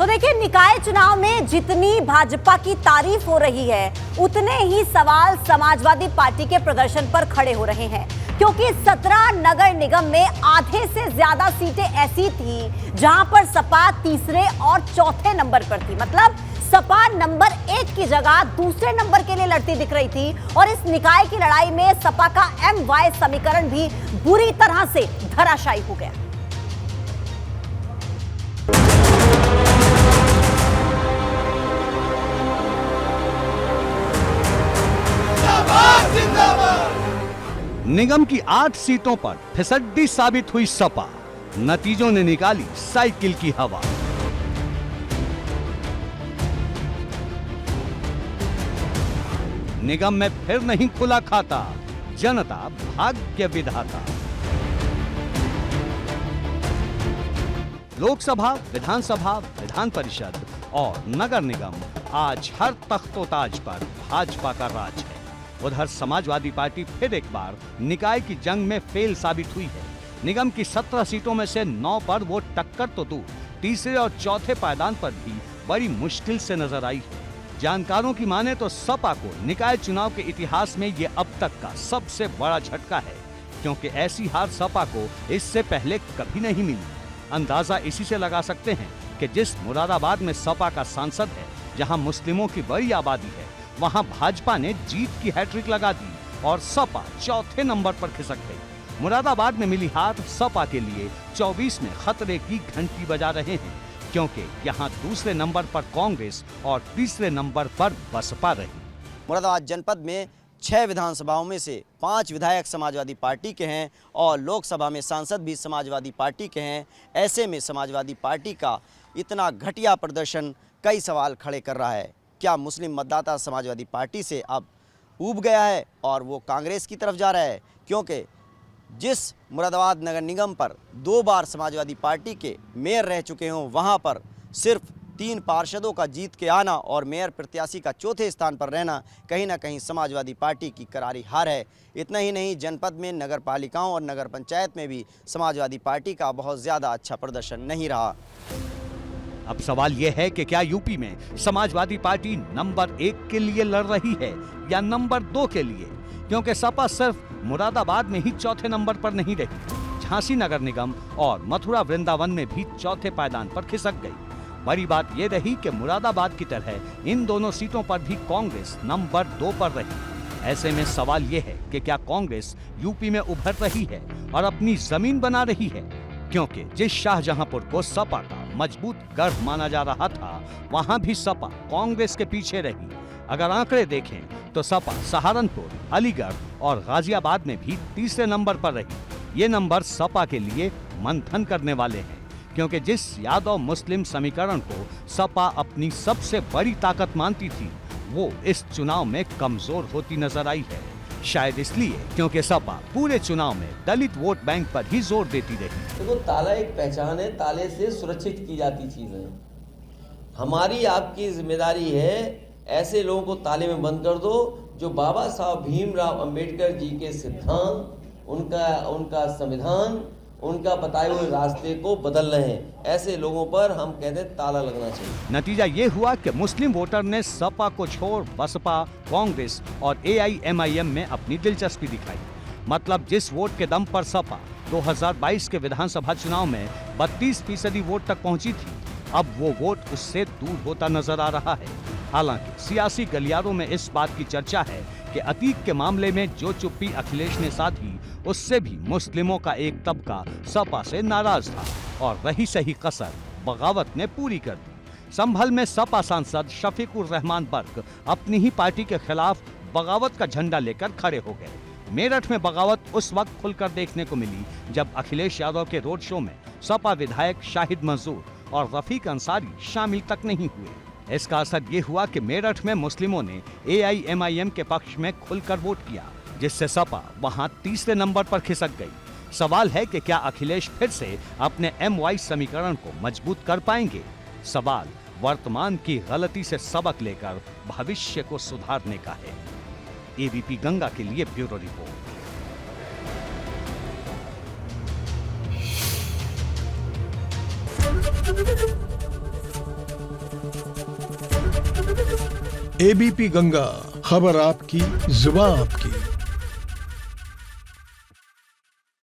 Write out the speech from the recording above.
तो देखिए, निकाय चुनाव में जितनी भाजपा की तारीफ हो रही है, उतने ही सवाल समाजवादी पार्टी के प्रदर्शन पर खड़े हो रहे हैं, क्योंकि 17 नगर निगम में आधे से ज्यादा सीटें ऐसी थी जहां पर सपा तीसरे और चौथे नंबर पर थी। मतलब सपा नंबर 1 की जगह दूसरे नंबर के लिए लड़ती दिख रही थी। और इस निकाय की लड़ाई में सपा का MY समीकरण भी बुरी तरह से धराशायी हो गया। निगम की 8 सीटों पर फिसड्डी साबित हुई सपा, नतीजों ने निकाली साइकिल की हवा। निगम में फिर नहीं खुला खाता, जनता भाग्य विधाता। लोकसभा, विधानसभा, विधान परिषद और नगर निगम, आज हर तख्तोताज पर भाजपा का राज है। उधर समाजवादी पार्टी फिर एक बार निकाय की जंग में फेल साबित हुई है। निगम की 17 सीटों में से 9 पर वो टक्कर तो दूर, तीसरे और चौथे पायदान पर भी बड़ी मुश्किल से नजर आई है। जानकारों की माने तो सपा को निकाय चुनाव के इतिहास में ये अब तक का सबसे बड़ा झटका है, क्योंकि ऐसी हार सपा को इससे पहले कभी नहीं मिली। अंदाजा इसी से लगा सकते हैं कि जिस मुरादाबाद में सपा का सांसद है, जहां मुस्लिमों की बड़ी आबादी है, वहां भाजपा ने जीत की हैट्रिक लगा दी और सपा चौथे नंबर पर खिसक गई। मुरादाबाद में मिली हार सपा के लिए 24 में खतरे की घंटी बजा रहे हैं, क्योंकि यहां दूसरे नंबर पर कांग्रेस और तीसरे नंबर पर बसपा रही। मुरादाबाद जनपद में 6 विधानसभाओं में से 5 विधायक समाजवादी पार्टी के हैं और लोकसभा में सांसद भी समाजवादी पार्टी के हैं। ऐसे में समाजवादी पार्टी का इतना घटिया प्रदर्शन कई सवाल खड़े कर रहा है। क्या मुस्लिम मतदाता समाजवादी पार्टी से अब ऊब गया है और वो कांग्रेस की तरफ जा रहा है? क्योंकि जिस मुरादाबाद नगर निगम पर 2 बार समाजवादी पार्टी के मेयर रह चुके हों, वहाँ पर सिर्फ 3 पार्षदों का जीत के आना और मेयर प्रत्याशी का चौथे स्थान पर रहना कहीं ना कहीं समाजवादी पार्टी की करारी हार है। इतना ही नहीं, जनपद में नगर पालिकाओं और नगर पंचायत में भी समाजवादी पार्टी का बहुत ज़्यादा अच्छा प्रदर्शन नहीं रहा। अब सवाल यह है कि क्या यूपी में समाजवादी पार्टी नंबर 1 के लिए लड़ रही है या नंबर 2 के लिए? क्योंकि सपा सिर्फ मुरादाबाद में ही चौथे नंबर पर नहीं रही, झांसी नगर निगम और मथुरा वृंदावन में भी चौथे पायदान पर खिसक गई। बड़ी बात यह रही कि मुरादाबाद की तरह इन दोनों सीटों पर भी कांग्रेस नंबर 2 पर रही। ऐसे में सवाल यह है कि क्या कांग्रेस यूपी में उभर रही है और अपनी जमीन बना रही है? क्योंकि जिस शाहजहांपुर को सपा का मजबूत गढ़ माना जा रहा था, वहां भी सपा कांग्रेस के पीछे रही। अगर आंकड़े देखें तो सपा सहारनपुर, अलीगढ़ और गाजियाबाद में भी तीसरे नंबर पर रही। ये नंबर सपा के लिए मंथन करने वाले हैं, क्योंकि जिस यादव मुस्लिम समीकरण को सपा अपनी सबसे बड़ी ताकत मानती थी, वो इस चुनाव में कमजोर होती नजर आई है। शायद इसलिए क्योंकि सपा पूरे चुनाव में दलित वोट बैंक पर ही जोर देती रही। देखो, ताला एक पहचान है, ताले से सुरक्षित की जाती चीजें। हमारी आपकी जिम्मेदारी है ऐसे लोगों को ताले में बंद कर दो जो बाबा साहब भीमराव अंबेडकर जी के सिद्धांत, उनका संविधान, उनका बताए हुए रास्ते को बदल रहे हैं। ऐसे लोगों पर हम कहते हैं ताला लगना चाहिए। नतीजा ये हुआ कि मुस्लिम वोटर ने सपा को छोड़ बसपा, कांग्रेस और AIMIM में अपनी दिलचस्पी दिखाई। मतलब जिस वोट के दम पर सपा 2022 के विधानसभा चुनाव में 32% वोट तक पहुंची थी, अब वो वोट उससे दूर होता नजर आ रहा है। हालांकि सियासी गलियारों में इस बात की चर्चा है कि अतीक के मामले में जो चुप्पी अखिलेश ने साधी, उससे भी मुस्लिमों का एक तबका सपा से नाराज था और रही सही कसर बगावत ने पूरी कर दी। संभल में सपा सांसद शफीकुर रहमान बर्क अपनी ही पार्टी के खिलाफ बगावत का झंडा लेकर खड़े हो गए। मेरठ में बगावत उस वक्त खुलकर देखने को मिली जब अखिलेश यादव के रोड शो में सपा विधायक शाहिद मंजूर और रफीक अंसारी शामिल तक नहीं हुए। इसका असर ये हुआ कि मेरठ में मुस्लिमों ने AIMIM के पक्ष में खुलकर वोट किया, जिससे सपा वहां तीसरे नंबर पर खिसक गई। सवाल है कि क्या अखिलेश फिर से अपने MY समीकरण को मजबूत कर पाएंगे? सवाल वर्तमान की गलती से सबक लेकर भविष्य को सुधारने का है। ABP गंगा के लिए ब्यूरो रिपोर्ट। एबीपी गंगा, खबर आपकी, जुबान आपकी।